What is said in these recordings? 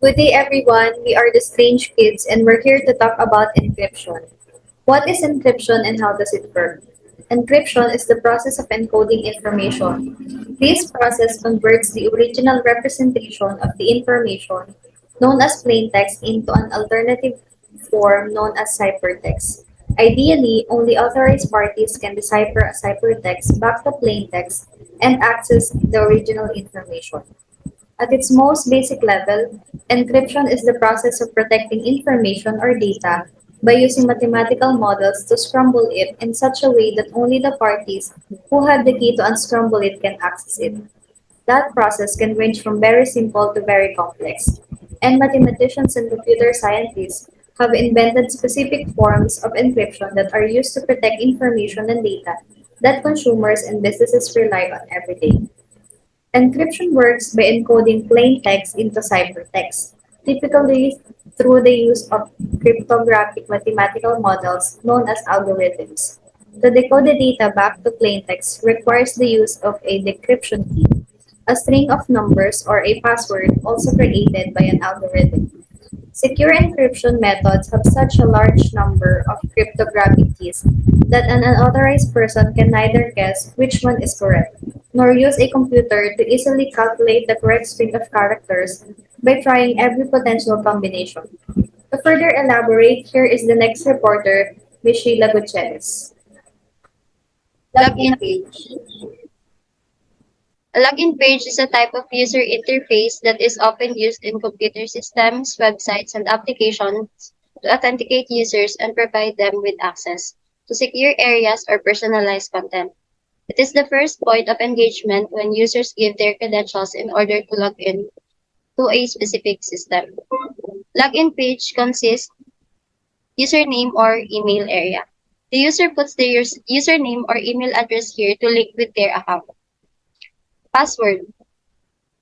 Good day, everyone. We are the Strange Kids, and we're here to talk about encryption. What is encryption and how does it work? Encryption is the process of encoding information. This process converts the original representation of the information, known as plain text, into an alternative form known as ciphertext. Ideally, only authorized parties can decipher a ciphertext back to plain text and access the original information. At its most basic level, encryption is the process of protecting information or data by using mathematical models to scramble it in such a way that only the parties who have the key to unscramble it can access it. That process can range from very simple to very complex, and mathematicians and computer scientists have invented specific forms of encryption that are used to protect information and data that consumers and businesses rely on every day. Encryption works by encoding plain text into ciphertext, typically through the use of cryptographic mathematical models known as algorithms. To decode the data back to plain text requires the use of a decryption key, a string of numbers or a password also created by an algorithm. Secure encryption methods have such a large number of cryptographic keys that an unauthorized person can neither guess which one is correct, nor use a computer to easily calculate the correct string of characters by trying every potential combination. To further elaborate, here is the next reporter, Ms. Sheila Gutierrez. Login page. A login page is a type of user interface that is often used in computer systems, websites, and applications to authenticate users and provide them with access to secure areas or personalized content. It is the first point of engagement when users give their credentials in order to log in to a specific system. Login page consists username or email area. The user puts their username or email address here to link with their account. Password.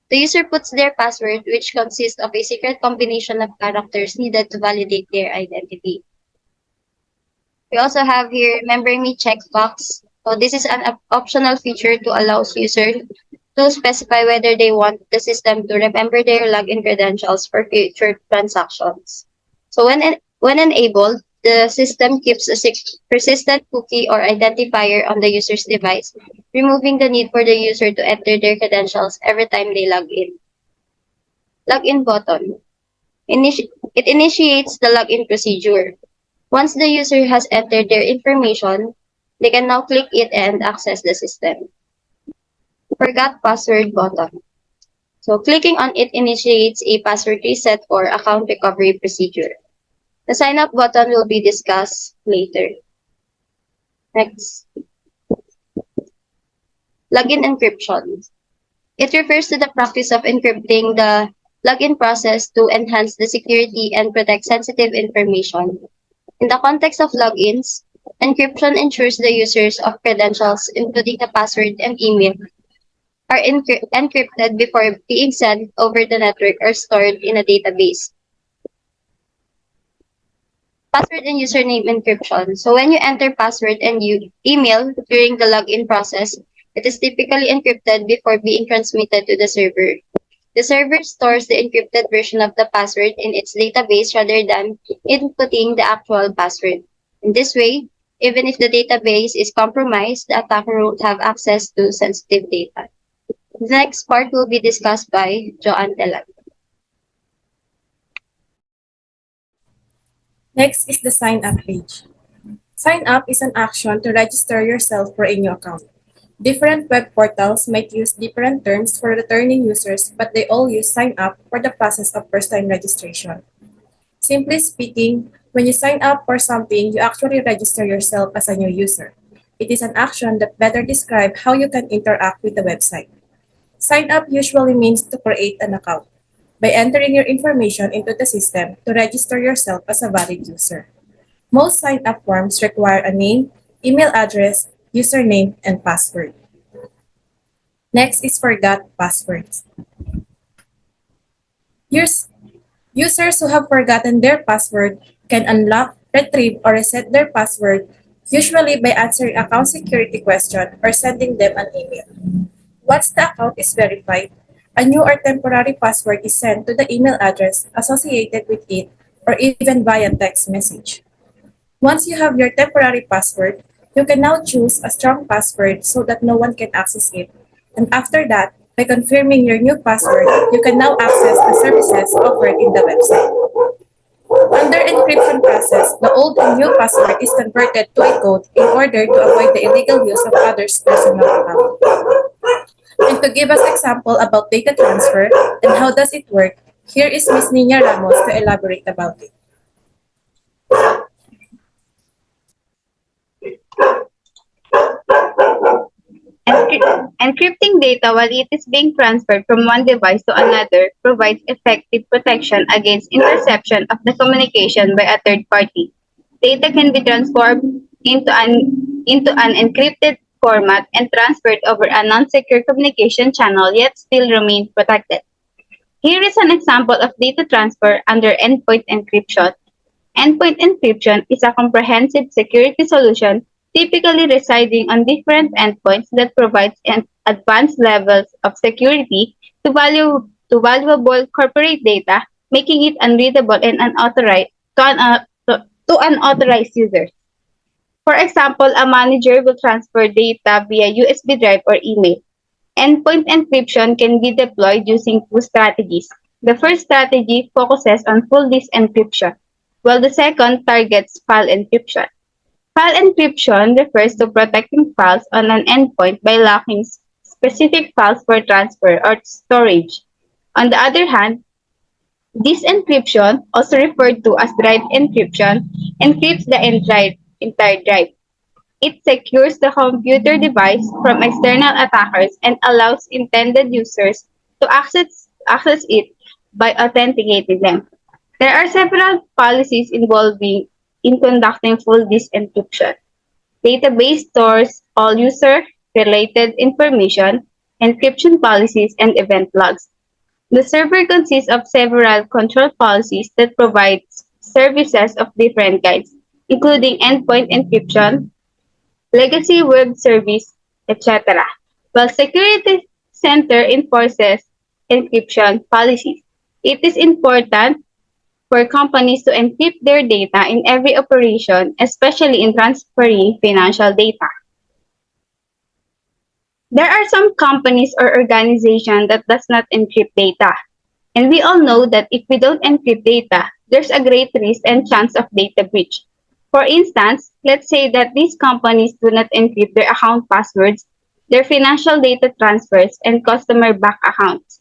The user puts their password, which consists of a secret combination of characters needed to validate their identity. We also have here Remember Me checkbox. So this is an optional feature to allow users to specify whether they want the system to remember their login credentials for future transactions. So when enabled, the system keeps a persistent cookie or identifier on the user's device, removing the need for the user to enter their credentials every time they log in. Login button. It initiates the login procedure. Once the user has entered their information, they can now click it and access the system. Forgot password button. So clicking on it initiates a password reset or account recovery procedure. The sign up button will be discussed later. Next, login encryption. It refers to the practice of encrypting the login process to enhance the security and protect sensitive information. In the context of logins, encryption ensures the users of credentials, including the password and email, are encrypted before being sent over the network or stored in a database. Password and username encryption. So when you enter password and email during the login process, it is typically encrypted before being transmitted to the server. The server stores the encrypted version of the password in its database rather than inputting the actual password. In this way, even if the database is compromised, the attacker won't have access to sensitive data. The next part will be discussed by Joanne Telan. Next is the sign up page. Sign up is an action to register yourself for a new account. Different web portals might use different terms for returning users, but they all use sign up for the process of first time registration. Simply speaking, when you sign up for something, you actually register yourself as a new user. It is an action that better describes how you can interact with the website. Sign up usually means to create an account by entering your information into the system to register yourself as a valid user. Most sign up forms require a name, email address, username, and password. Next is forgot passwords. Use- Users who have forgotten their password can unlock, retrieve, or reset their password, usually by answering account security question or sending them an email. Once the account is verified, A new or temporary password is sent to the email address associated with it or even via text message. Once you have your temporary password, you can now choose a strong password so that no one can access it. And after that, by confirming your new password, you can now access the services offered in the website. Under encryption process, the old and new password is converted to a code in order to avoid the illegal use of others' personal account. And to give us example about data transfer and how does it work, here is Ms. Nina Ramos to elaborate about it. Encrypting data while it is being transferred from one device to another provides effective protection against interception of the communication by a third party. Data can be transformed into an encrypted format and transferred over a non-secure communication channel yet still remain protected. Here is an example of data transfer under endpoint encryption. Endpoint encryption is a comprehensive security solution typically residing on different endpoints that provides advanced levels of security to valuable corporate data, making it unreadable and unauthorized to unauthorized users. For example, a manager will transfer data via USB drive or email. Endpoint encryption can be deployed using two strategies. The first strategy focuses on full disk encryption, while the second targets file encryption. File encryption refers to protecting files on an endpoint by locking specific files for transfer or storage. On the other hand, disk encryption, also referred to as drive encryption, encrypts the entire drive. It secures the computer device from external attackers and allows intended users to access it by authenticating them. There are several policies involving in conducting full disk encryption. Database stores all user-related information, encryption policies, and event logs. The server consists of several control policies that provide services of different kinds, including endpoint encryption, legacy web service, etc. While Security Center enforces encryption policies, it is important for companies to encrypt their data in every operation, especially in transferring financial data. There are some companies or organizations that does not encrypt data. And we all know that if we don't encrypt data, there's a great risk and chance of data breach. For instance, let's say that these companies do not encrypt their account passwords, their financial data transfers, and customer bank accounts.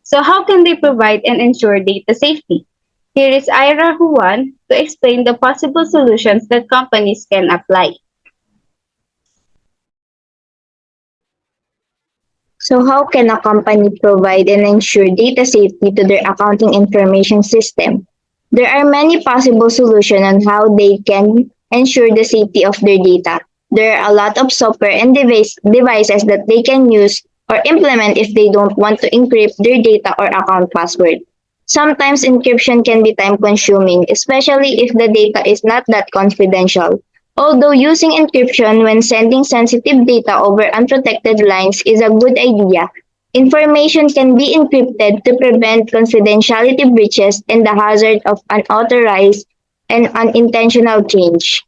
So how can they provide and ensure data safety? Here is Ira Juan to explain the possible solutions that companies can apply. So how can a company provide and ensure data safety to their accounting information system? There are many possible solutions on how they can ensure the safety of their data. There are a lot of software and devices that they can use or implement if they don't want to encrypt their data or account password. Sometimes encryption can be time consuming, especially if the data is not that confidential. Although using encryption when sending sensitive data over unprotected lines is a good idea, information can be encrypted to prevent confidentiality breaches and the hazard of unauthorized and unintentional change.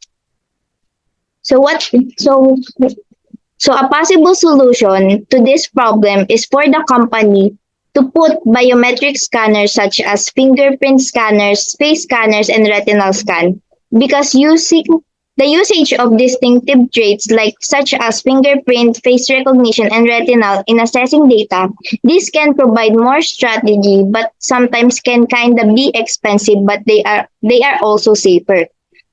So what so so a possible solution to this problem is for the company to put biometric scanners such as fingerprint scanners, face scanners, and retinal scan. Because the usage of distinctive traits like such as fingerprint, face recognition, and retinal in assessing data, this can provide more strategy but sometimes can kinda be expensive but they are also safer.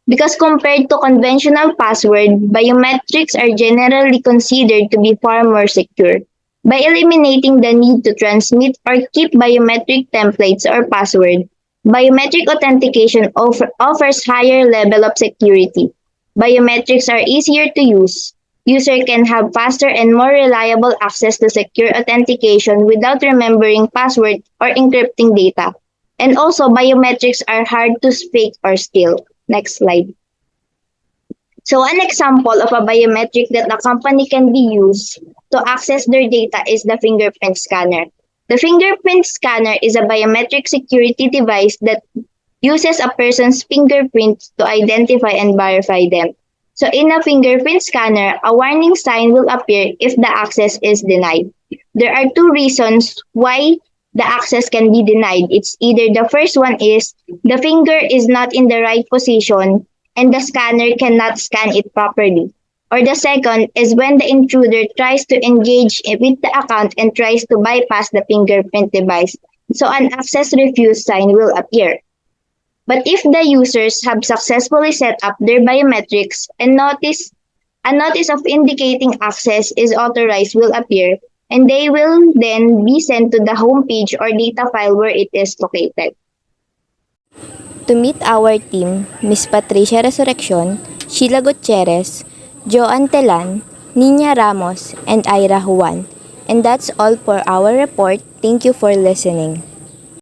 Because compared to conventional password, biometrics are generally considered to be far more secure. By eliminating the need to transmit or keep biometric templates or password, biometric authentication offers higher level of security. Biometrics are easier to use. User can have faster and more reliable access to secure authentication without remembering password or encrypting data. And also, biometrics are hard to fake or steal. Next slide. So an example of a biometric that a company can be used to access their data is the fingerprint scanner. The fingerprint scanner is a biometric security device that uses a person's fingerprints to identify and verify them. So in a fingerprint scanner, a warning sign will appear if the access is denied. There are two reasons why the access can be denied. It's either the first one is the finger is not in the right position and the scanner cannot scan it properly. Or the second is when the intruder tries to engage with the account and tries to bypass the fingerprint device. So an access refuse sign will appear. But if the users have successfully set up their biometrics and a notice of indicating access is authorized will appear, and they will then be sent to the home page or data file where it is located. To meet our team, Miss Patricia Resurrección, Sheila Gutierrez, Joan Telan, Nina Ramos, and Ira Juan. And that's all for our report. Thank you for listening.